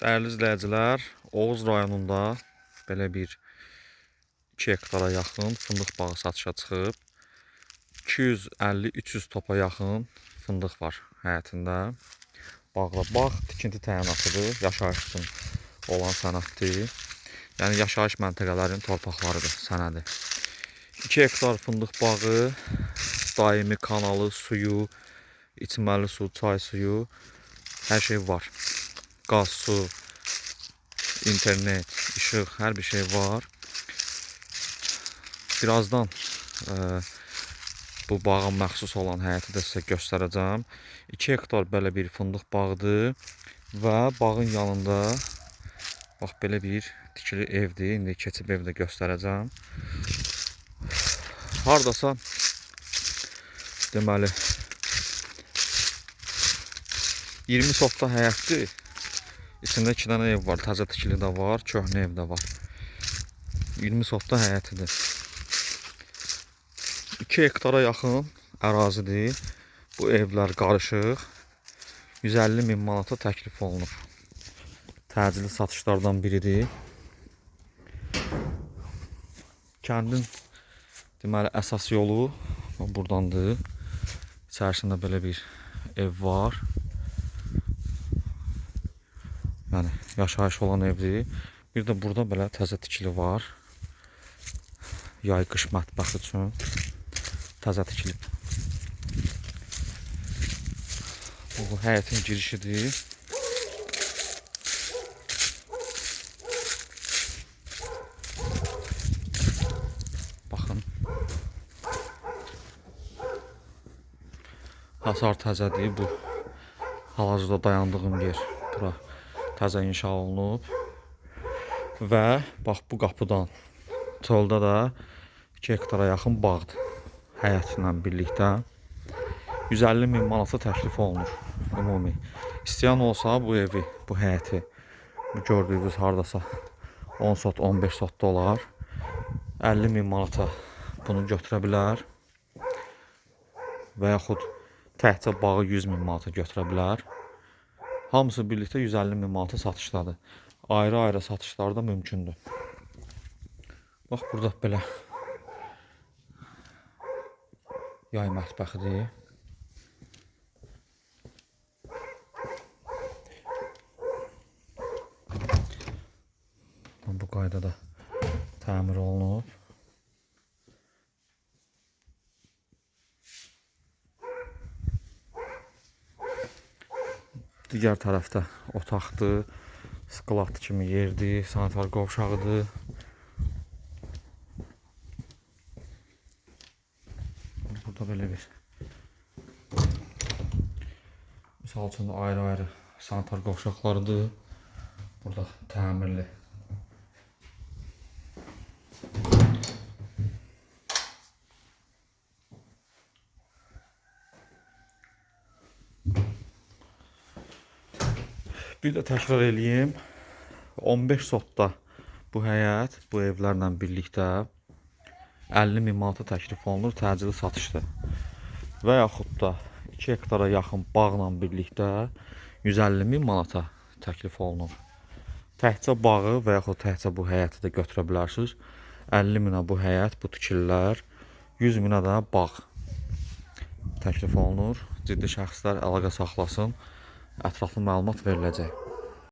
Dəyərli izləyicilər, Oğuz rayonunda belə bir 2 hektara yaxın fındıq bağı satışa çıxıb. 250-300 topa yaxın fındıq var həyətində. Bağda bağ tikinti təyinatıdır, yaşayış üçün olan sənəddir. Yəni yaşayış məntəqələrinin torpaqlarıdır, sənədi. 2 hektar fındıq bağı, daimi kanalı, suyu, içməli su, çay suyu, hər şey var. Qaz, su, internet, işıq, hər bir şey var. Birazdan bu bağa məxsus olan həyəti də sizə göstərəcəm. 2 hektar belə bir fındıq bağıdır və bağın yanında bax belə bir tikili evdir. İndi keçib evdə göstərəcəm. Hardasa deməli 20 sotda həyətdir. İçində 2 dənə ev var, təzə tikili də var, köhnə ev də var. 20 sotda həyətidir. 2 hektara yaxın ərazidir. Bu evlər qarışıq. 150.000 manata təklif olunur. Təcili satışlardan biridir. Kəndin deməli əsas yolu buradandır. İçərisində belə bir ev var. Yəni yaşayış olan evdir. Bir də burada belə təzə tikili var. Yay qış mətbəxi üçün təzə tikili. Bu həyətin girişidir. Baxın. Hasar təzədir. Bu hal-hazırda dayandığım yer. Bura təzə inşa olunub. Və bax bu qapıdan çöldə də 2 hektara yaxın bağdır. Həyətlə birlikdə 150.000 manata təklif olunur ümumi. İstəyən olsa bu evi, bu həyəti gördüyünüz hardasa 10 sot, 15 sotda olar. 50.000 manata bunu götürə bilər. Və yaxud təkcə bağı 100.000 manata götürə bilər. Hamısı birlikdə 150.000 manata satışdadır. Ayrı-ayrı satışlar da mümkündür. Bax burada belə yay mətbəxidir. Bu qaydada təmir olunub. Digər tərəfdə otaqdır, sklad kimi yerdir, sanitar qovşağıdır. Burada belə bir misal üçün ayrı-ayrı sanitar qovşaqlarıdır. Burada təmirli. Bir də təkrar eləyim. 15 sotda bu həyət, bu evlərlə birlikdə 50.000 manata təklif olunur, təcili satışdır. Və yaxud da 2 hektara yaxın bağla birlikdə 150.000 manata təklif olunur. Təkcə bağı və yaxud təkcə bu həyəti də götürə bilərsiniz. 50.000-ə bu həyət, bu tikililər, 100.000-ə də bağ təklif olunur. Ciddi şəxslər əlaqə saxlasın, ətraflı məlumat veriləcək.